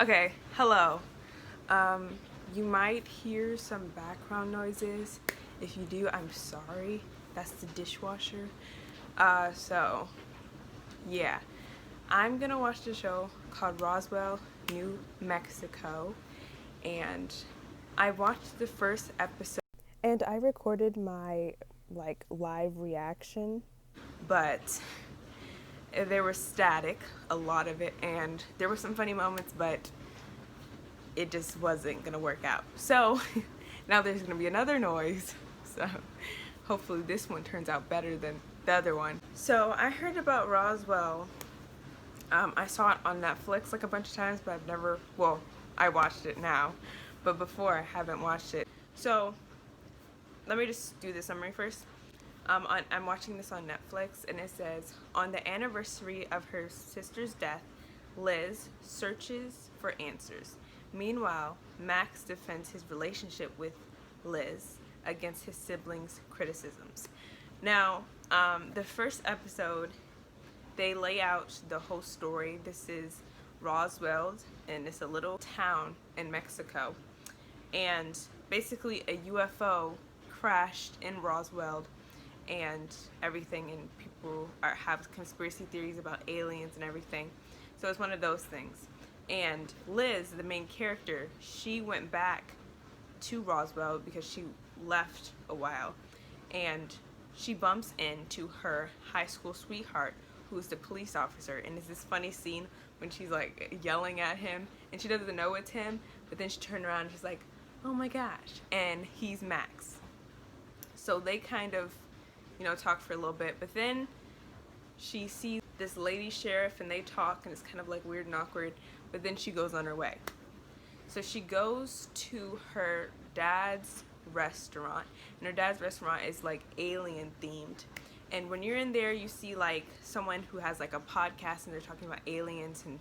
Okay, hello. You might hear some background noises. If you do, I'm sorry. That's the dishwasher. Yeah. I'm gonna watch the show called Roswell, New Mexico, and I watched the first episode. And I recorded my live reaction, but there was static, a lot of it, and there were some funny moments, but it just wasn't gonna work out. So now there's gonna be another noise. So hopefully this one turns out better than the other one. So I heard about Roswell. I saw it on Netflix like a bunch of times, but I've never, well, I watched it now, but before I haven't watched it. So let me just do the summary first. I'm watching this on Netflix, and it says, on the anniversary of her sister's death, Liz searches for answers. Meanwhile, Max defends his relationship with Liz against his siblings' criticisms. Now, the first episode, they lay out the whole story. This is Roswell, and it's a little town in Mexico. And basically a UFO crashed in Roswell and everything, and people have conspiracy theories about aliens and everything. So it's one of those things. And Liz, the main character, she went back to Roswell because she left a while, and she bumps into her high school sweetheart, who's the police officer. And it's this funny scene when she's like yelling at him, and she doesn't know it's him, but then she turned around and she's like, oh my gosh, and he's Max. So they kind of, talk for a little bit, but then she sees this lady sheriff, and they talk, and it's kind of like weird and awkward, but then she goes on her way. So she goes to her dad's restaurant, and her dad's restaurant is like alien themed. And when you're in there, you see like someone who has like a podcast, and they're talking about aliens and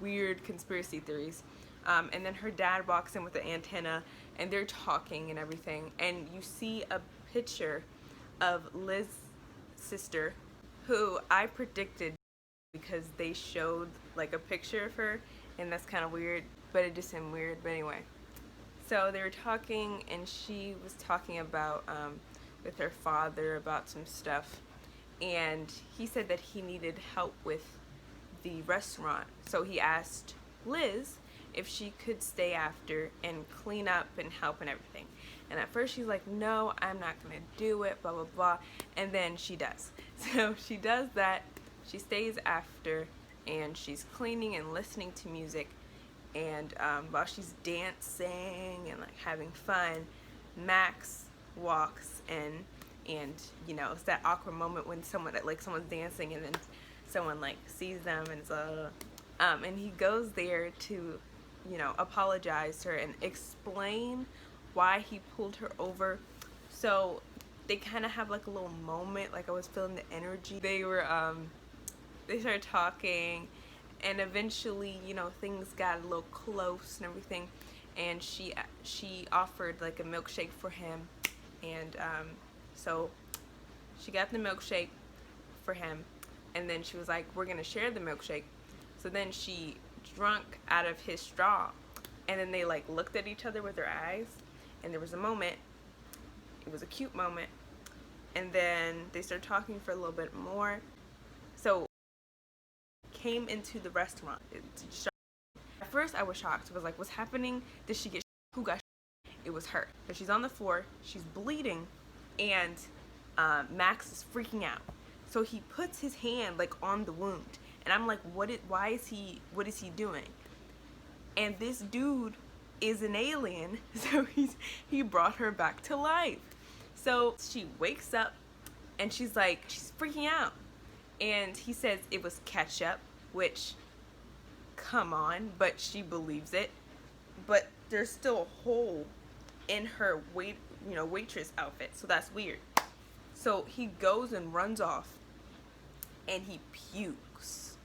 weird conspiracy theories. And then her dad walks in with the antenna, and they're talking and everything. And you see a picture of Liz's sister, who I predicted because they showed like a picture of her, and that's kind of weird, but it just seemed weird. But anyway, so they were talking, and she was talking about with her father about some stuff, and he said that he needed help with the restaurant. So he asked Liz if she could stay after and clean up and help and everything. And at first she's like, no, I'm not gonna do it, blah blah blah. And then she does. So she does that. She stays after, and she's cleaning and listening to music. And while she's dancing and like having fun, Max walks in, and it's that awkward moment when someone's dancing, and then someone like sees them, and he goes there to apologize to her and explain why he pulled her over. So they kind of have like a little moment, like I was feeling the energy. They started talking, and eventually things got a little close and everything, and she offered like a milkshake for him, and so she got the milkshake for him, and then she was like, we're gonna share the milkshake. So then she drank out of his straw, and then they like looked at each other with their eyes, and there was a moment. It was a cute moment, and then they started talking for a little bit more. So came into the restaurant. At first I was shocked. I was like, what's happening? Did she get who got? It was her. So she's on the floor, she's bleeding, and Max is freaking out. So he puts his hand like on the wound, and I'm like, what is he doing? And this dude is an alien, so he brought her back to life. So she wakes up, and she's freaking out, and he says it was ketchup, which, come on, but she believes it. But there's still a hole in her waitress outfit, so that's weird. So he goes and runs off, and he pukes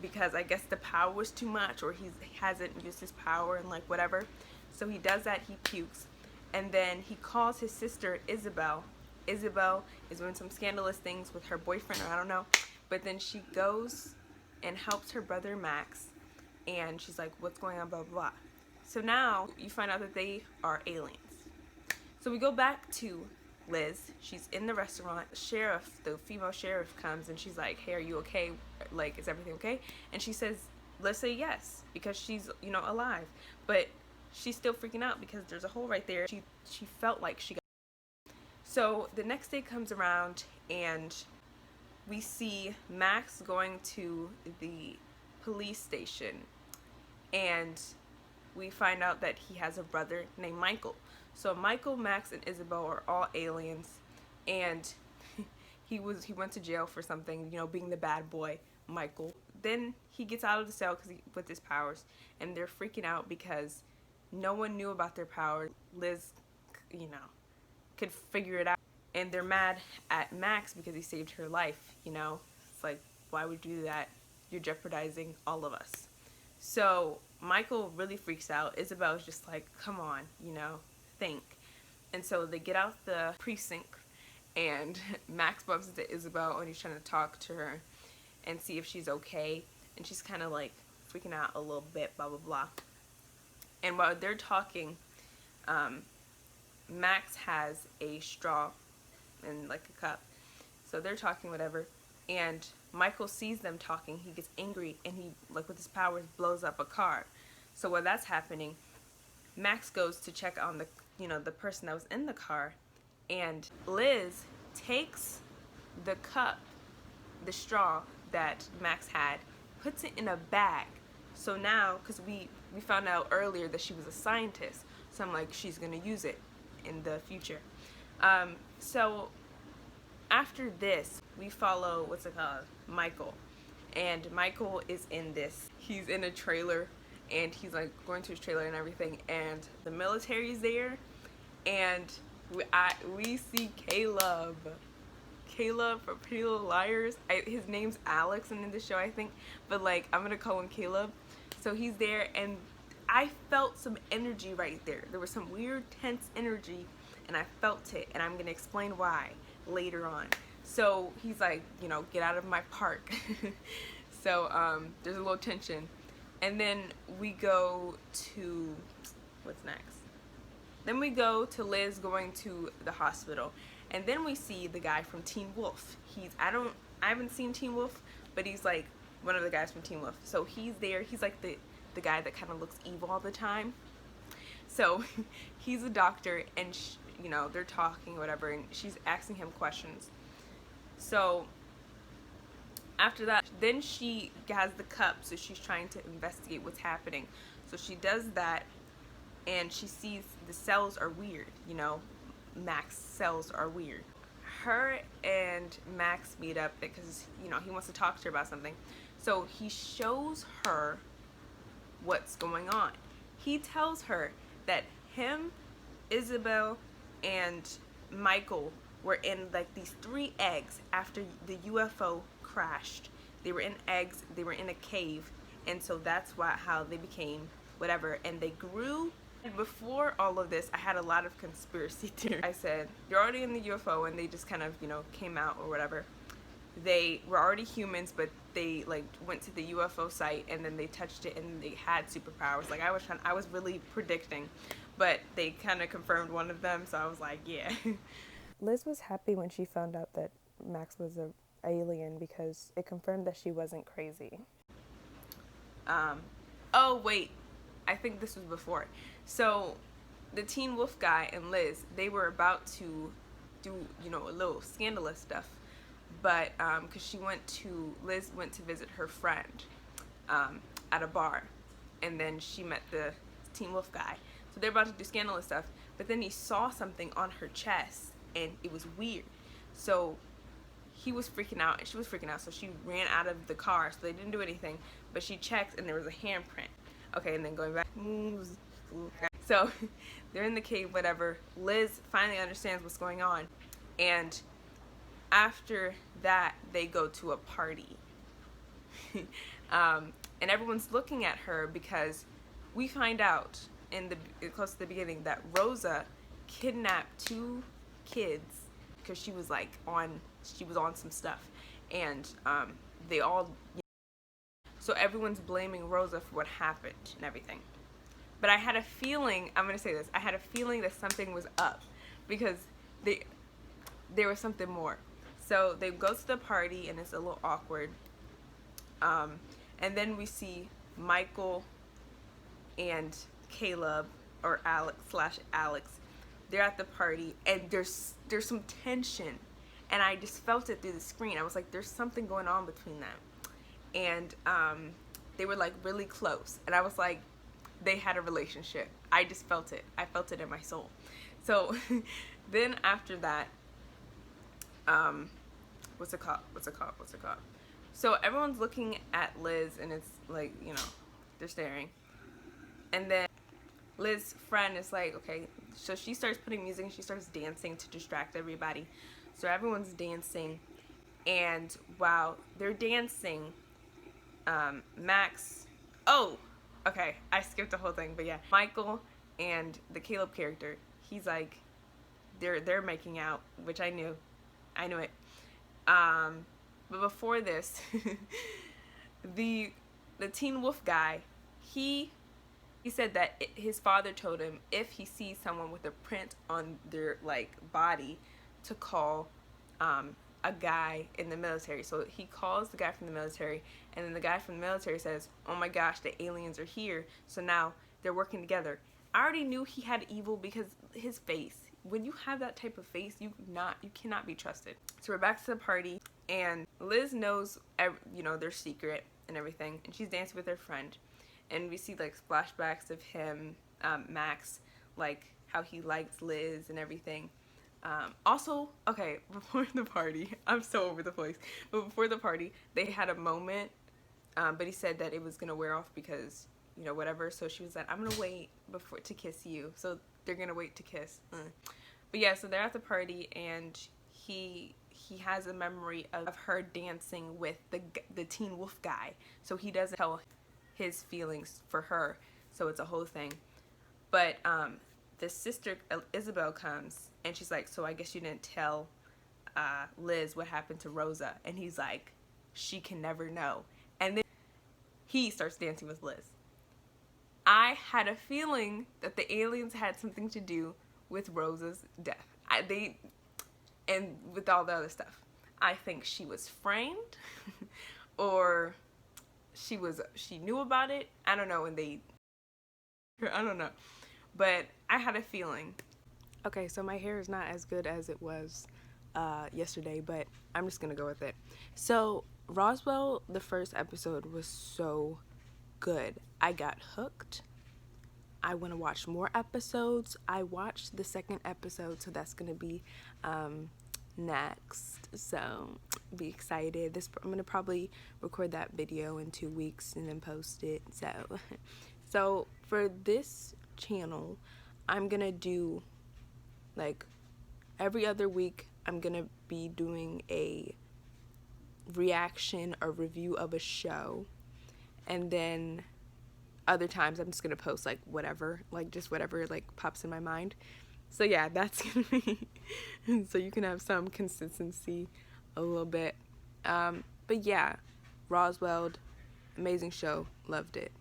because I guess the power was too much, or he hasn't used his power and like whatever. So he does that, he pukes, and then he calls his sister Isabel. Isabel is doing some scandalous things with her boyfriend, or I don't know, but then she goes and helps her brother Max and she's like, what's going on, blah, blah, blah. So now you find out that they are aliens. So we go back to Liz. She's in the restaurant. The female sheriff comes and she's like, hey, are you okay? Like, is everything okay? And she says, let's say yes, because she's, alive. But she's still freaking out because there's a hole right there. She felt like she got. So the next day comes around and we see Max going to the police station, and we find out that he has a brother named Michael. So Michael, Max, and Isabel are all aliens, and he went to jail for something, being the bad boy, Michael. Then he gets out of the cell with his powers, and they're freaking out because no one knew about their powers. Liz, could figure it out, and they're mad at Max because he saved her life. It's like, why would you do that? You're jeopardizing all of us. So Michael really freaks out. Isabel's just like, come on, think. And so they get out the precinct, and Max bumps into Isabel, and he's trying to talk to her and see if she's okay. And she's kind of like freaking out a little bit, blah, blah, blah. And while they're talking, Max has a straw and like a cup. So they're talking, whatever. And Michael sees them talking. He gets angry, and he, like with his powers, blows up a car. So while that's happening, Max goes to check on the person that was in the car, and Liz takes the cup, the straw that Max had, puts it in a bag. So now, because we found out earlier that she was a scientist, so I'm like, she's gonna use it in the future. So after this, we follow, Michael. And Michael is in this. He's in a trailer, and he's like going to his trailer and everything, and the military's there, and we see Caleb from Pretty Little Liars. His name's Alex in the show, I think, but like, I'm gonna call him Caleb. So he's there, and I felt some energy right there. There was some weird tense energy, and I felt it, and I'm gonna explain why later on. So he's like, get out of my park. So there's a little tension, and then we go to, what's next? Then we go to Liz going to the hospital, and then we see the guy from Teen Wolf. I haven't seen Teen Wolf, but he's like one of the guys from Teen Wolf. So he's there. He's like the guy that kind of looks evil all the time. So he's a doctor, and they're talking, whatever, and she's asking him questions. So after that, then she has the cup, so she's trying to investigate what's happening. So she does that, and she sees the cells are weird, Max's cells are weird. Her and Max meet up because, he wants to talk to her about something. So he shows her what's going on. He tells her that him, Isabel, and Michael were in like these 3 eggs after the UFO crashed. They were in eggs, they were in a cave, and so that's how they became whatever, and they grew. Before all of this, I had a lot of conspiracy theories. I said, they're already in the UFO, and they just kind of, came out or whatever. They were already humans, but they like went to the UFO site, and then they touched it, and they had superpowers. Like I was really predicting, but they kind of confirmed one of them, so I was like, yeah. Liz was happy when she found out that Max was an alien because it confirmed that she wasn't crazy. Oh wait, I think this was before. So the Teen Wolf guy and Liz, they were about to do, a little scandalous stuff, but because Liz went to visit her friend at a bar, and then she met the Teen Wolf guy. So they're about to do scandalous stuff, but then he saw something on her chest, and it was weird. So he was freaking out, and she was freaking out, so she ran out of the car. So they didn't do anything, but she checked, and there was a handprint. Okay, and then going back. So they're in the cave, whatever. Liz finally understands what's going on, and after that, they go to a party. And everyone's looking at her because we find out close to the beginning that Rosa kidnapped 2 kids because she was on some stuff, and they all. So everyone's blaming Rosa for what happened and everything. But I had a feeling, I'm going to say this, I had a feeling that something was up because there was something more. So they go to the party and it's a little awkward. And then we see Michael and Caleb, or Alex, they're at the party and there's some tension. And I just felt it through the screen. I was like, there's something going on between them. And they were like really close. And I was like, they had a relationship. I just felt it. I felt it in my soul. So then after that, what's it called? So everyone's looking at Liz and it's like, you know, they're staring. And then Liz's friend is like, okay, so she starts putting music and she starts dancing to distract everybody. So everyone's dancing, and while they're dancing, Max, oh, okay, I skipped the whole thing, but yeah, Michael and the Caleb character, he's like, they're making out, which I knew it. But before this, the Teen Wolf guy, he said that his father told him if he sees someone with a print on their like body to call a guy in the military. So he calls the guy from the military, and then the guy from the military says, oh my gosh, the aliens are here. So now they're working together. I already knew he had evil because his face. When you have that type of face, you cannot be trusted. So we're back to the party, and Liz knows, you know, their secret and everything, and she's dancing with her friend. And we see like flashbacks of him, Max, like how he likes Liz and everything. Also, okay, before the party, I'm so over the place, but before the party, they had a moment, but he said that it was going to wear off because, you know, whatever. So she was like, I'm going to wait to kiss you. So they're going to wait to kiss. But yeah, so they're at the party, and he has a memory of her dancing with the Teen Wolf guy. So he doesn't tell his feelings for her. So it's a whole thing. But the sister, Isabel, comes, and she's like, so I guess you didn't tell Liz what happened to Rosa. And he's like, she can never know. And then he starts dancing with Liz. I had a feeling that the aliens had something to do with Rosa's death. And with all the other stuff. I think she was framed, or she knew about it. I don't know, I don't know. But I had a feeling. Okay, so my hair is not as good as it was yesterday, but I'm just gonna go with it. So Roswell, the first episode, was so good. I got hooked. I want to watch more episodes. I watched the second episode, so that's gonna be next. So be excited. I'm gonna probably record that video in 2 weeks and then post it. So for this channel, I'm gonna do like every other week. I'm gonna be doing a reaction or review of a show, and then other times I'm just gonna post like whatever, like just whatever like pops in my mind. So yeah, that's gonna be so you can have some consistency a little bit. But yeah, Roswell, amazing show, loved it.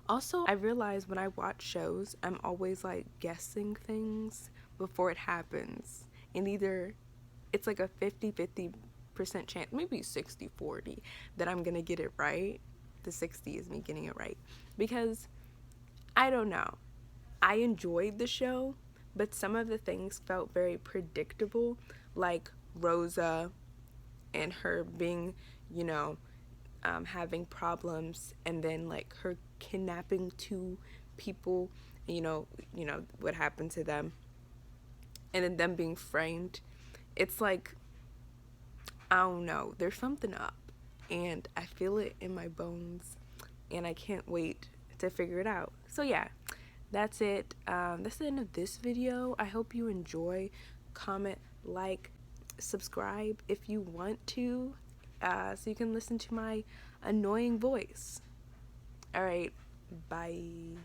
Also, I realize when I watch shows, I'm always like guessing things before it happens, and either it's like a 50-50% chance, maybe 60-40, that I'm gonna get it right. The 60 is me getting it right, because I don't know, I enjoyed the show, but some of the things felt very predictable, like Rosa and her being, you know, having problems, and then like her kidnapping 2 people, you know what happened to them, and then them being framed. It's like, I don't know, there's something up, and I feel it in my bones, and I can't wait to figure it out. So yeah, that's it. That's the end of this video. I hope you enjoy. Comment, like, subscribe if you want to, so you can listen to my annoying voice. Alright, bye.